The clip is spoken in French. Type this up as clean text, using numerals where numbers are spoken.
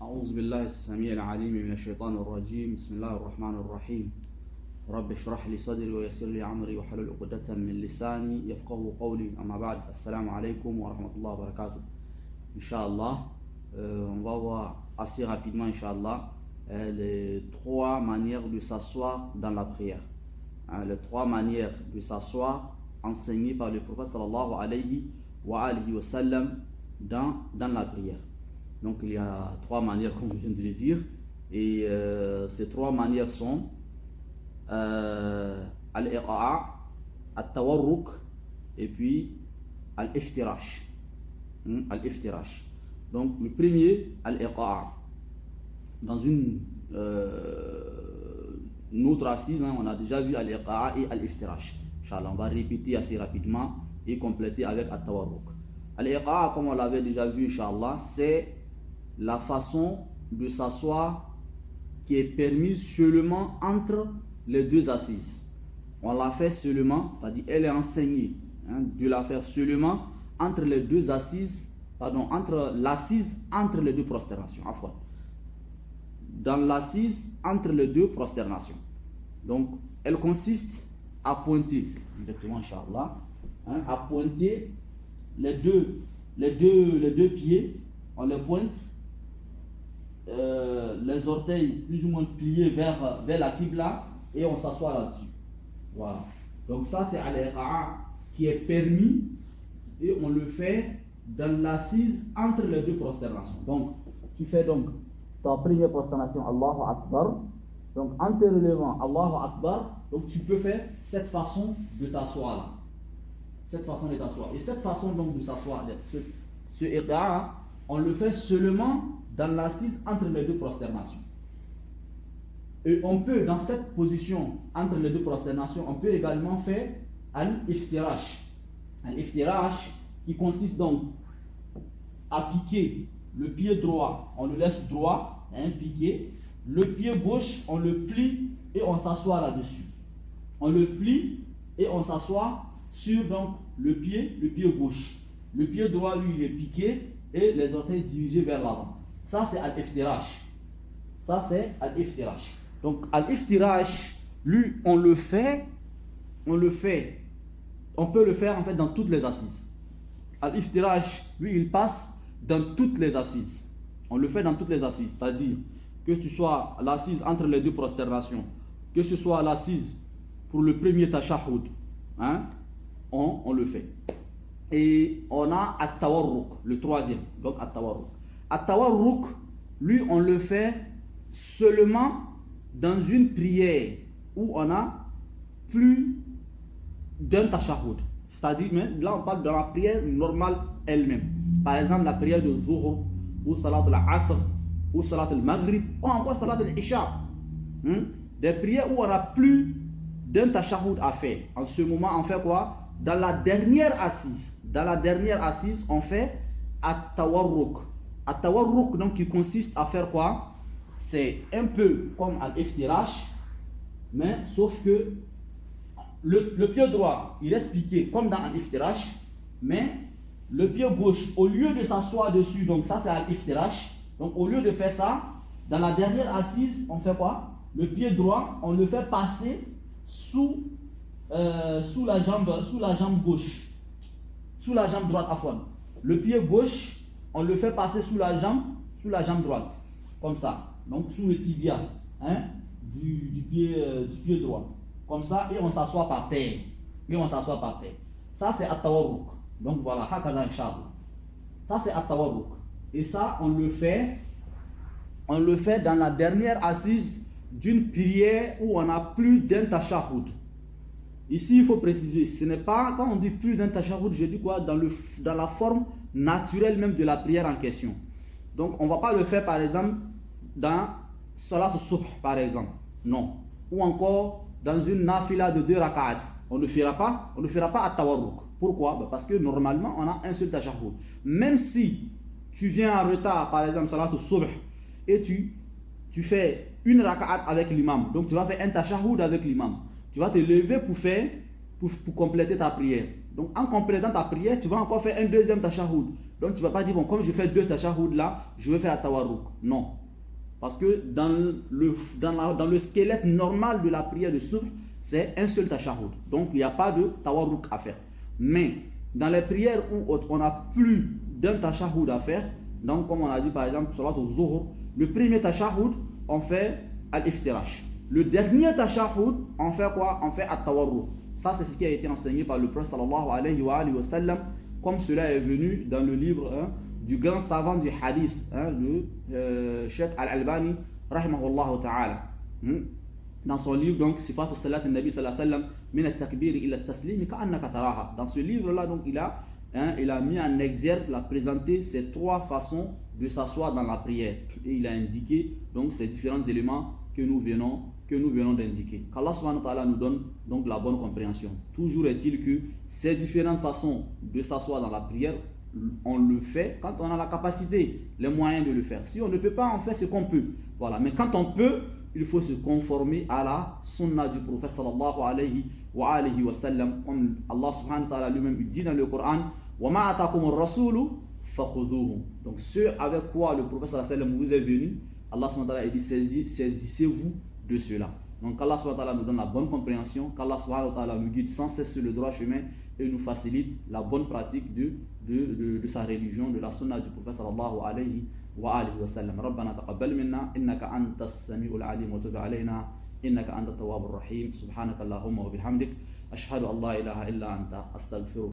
أعوذ بالله السميع العليم من الشيطان الرجيم بسم الله الرحمن الرحيم رب اشرح لي صدري ويسر لي أمري واحلل عقدة من لساني يفقهوا قولي أما بعد السلام عليكم ورحمة الله وبركاته. Inch'Allah, on va voir assez rapidement Inch'Allah les trois manières de s'asseoir dans la prière. Les trois manières de s'asseoir enseignées par le prophète sallallahu alayhi wa sallam dans la prière. Donc il y a trois manières comme je viens de le dire et ces trois manières sont al-iqa'a, al-tawarruk et puis al-iftirash. Al-iftirash. Donc le premier, al-iqa'a. Dans une autre assise, on a déjà vu al-iqa'a et al-iftirash. Inch'Allah, on va répéter assez rapidement et compléter avec al-tawarruk. Al-iqa'a, comme on l'avait déjà vu, Inch'Allah, c'est la façon de s'asseoir qui est permise seulement entre les deux assises. On la fait seulement, c'est-à-dire elle est enseignée de la faire seulement entre les deux assises, entre l'assise entre les deux prosternations. Dans l'assise entre les deux prosternations. Donc, elle consiste à pointer, exactement, Inch'Allah, à pointer les deux pieds, on les pointe, les orteils plus ou moins pliés vers la qibla et on s'assoit là-dessus. Voilà. Donc ça c'est al-iqa'a qui est permis et on le fait dans l'assise entre les deux prosternations. Donc tu fais donc ta première prosternation Allahu Akbar. Donc en te relevant Allahu Akbar, donc tu peux faire cette façon de t'asseoir là. Cette façon de t'asseoir. Et cette façon donc de s'asseoir, ce iqa'a, on le fait seulement dans l'assise entre les deux prosternations. Et on peut, dans cette position entre les deux prosternations, on peut également faire al-iftirash. Al-iftirash qui consiste donc à piquer le pied droit, on le laisse droit, piqué. Le pied gauche, on le plie et on s'assoit là-dessus. On le plie et on s'assoit sur donc le pied gauche. Le pied droit, lui, il est piqué et les orteils dirigés vers l'avant. Ça, c'est al-iftirash. Ça, c'est al-iftirash. Donc, al-iftirash, lui, on peut le faire en fait dans toutes les assises. Al-iftirash, lui, il passe dans toutes les assises. On le fait dans toutes les assises, c'est-à-dire que ce soit l'assise entre les deux prosternations, que ce soit l'assise pour le premier tashahhud, on le fait. Et on a at-tawarruk, le troisième, donc at-tawarruk. At-tawarruk, lui, on le fait seulement dans une prière où on a plus d'un tashahhud. C'est-à-dire, là, on parle de la prière normale elle-même. Par exemple, la prière de Zuhr, ou Salat al-Asr, ou Salat al-Maghrib, ou encore Salat al-Isha. Des prières où on a plus d'un tashahhud à faire. En ce moment, on fait quoi? Dans la dernière assise, on fait at-tawarruk. At-tawarruk, donc, qui consiste à faire quoi? C'est un peu comme al-iftirash, mais sauf que le pied droit, il reste piqué comme dans al-iftirash, mais le pied gauche, au lieu de s'asseoir dessus, donc ça c'est al-iftirash, donc au lieu de faire ça, dans la dernière assise, on fait quoi? Le pied droit, on le fait passer sous la jambe gauche, sous la jambe droite à fond. Le pied gauche, on le fait passer sous la jambe droite, comme ça. Donc sous le tibia du pied droit, comme ça, et on s'assoit par terre. Ça c'est at-tawarruk. Donc voilà, hakada inshallah. Ça c'est at-tawarruk. Et ça on le fait dans la dernière assise d'une prière où on a plus d'un tashahhud. Ici, il faut préciser, ce n'est pas, quand on dit plus d'un tashahhud, je dis quoi, dans la forme naturelle même de la prière en question. Donc, on ne va pas le faire, par exemple, dans Salat al-Subh, par exemple. Non. Ou encore, dans une nafila de 2 rak'at. On ne fera pas at-tawarruk. Pourquoi? Parce que normalement, on a un seul tashahhud. Même si tu viens en retard, par exemple, Salat al-Subh, et tu fais une rak'at avec l'imam. Donc, tu vas faire un tashahhud avec l'imam. Tu vas te lever pour compléter ta prière. Donc en complétant ta prière, tu vas encore faire un deuxième tashahhud. Donc tu ne vas pas dire, bon, comme je fais 2 tashahhud là, je vais faire tawarruk. Non. Parce que dans le squelette normal de la prière de subh, c'est un seul tashahhud. Donc il n'y a pas de tawarruk à faire. Mais dans les prières où on n'a plus d'un tashahhud à faire, donc comme on a dit par exemple, salat al-zuhr, le premier tashahhud, on fait al-iftirash. Le dernier tashahhud, on fait quoi? On fait at-tawarruk. Ça, c'est ce qui a été enseigné par le prophète sallallahu alayhi wa sallam, comme cela est venu dans le livre du grand savant du hadith, le Cheikh Al-Albani, rahimahullah ta'ala. Dans son livre, donc, Sifatu Salat al-Nabi sallallahu alayhi wa sallam, min al-takbir ila al-taslim, ka'annaka taraha. Dans ce livre-là, donc, il a mis en exergue, il a présenté ces 3 façons de s'asseoir dans la prière. Et il a indiqué, donc, ces différents éléments que nous venons d'indiquer. Qu'Allah subhanahu wa ta'ala nous donne donc la bonne compréhension. Toujours est-il que ces différentes façons de s'asseoir dans la prière, on le fait quand on a la capacité, les moyens de le faire. Si on ne peut pas, on fait ce qu'on peut. Voilà. Mais quand on peut, il faut se conformer à la sunna du prophète sallallahu alayhi wa sallam. Comme Allah subhanahu wa ta'ala lui-même dit dans le Coran, وَمَا أَتَاكُمُ الرَّسُولُ فَخُذُوهُ. Donc ce avec quoi le prophète sallallahu alayhi wa sallam vous est venu, Allah subhanahu wa ta'ala dit, saisissez-vous de cela. Donc qu'Allah subhanahu wa ta'ala nous donne la bonne compréhension, qu'Allah subhanahu wa ta'ala nous guide sans cesse sur le droit chemin et nous facilite la bonne pratique de sa religion, de la sunna du prophète sallallahu alayhi wa sallam. Rabbana taqabbal minna innaka antas sami'ul alim wa tub alayna innaka antat tawwabur rahim. Subhanaka Allahumma wa bihamdik ashhadu an la ilaha illa anta astaghfiruka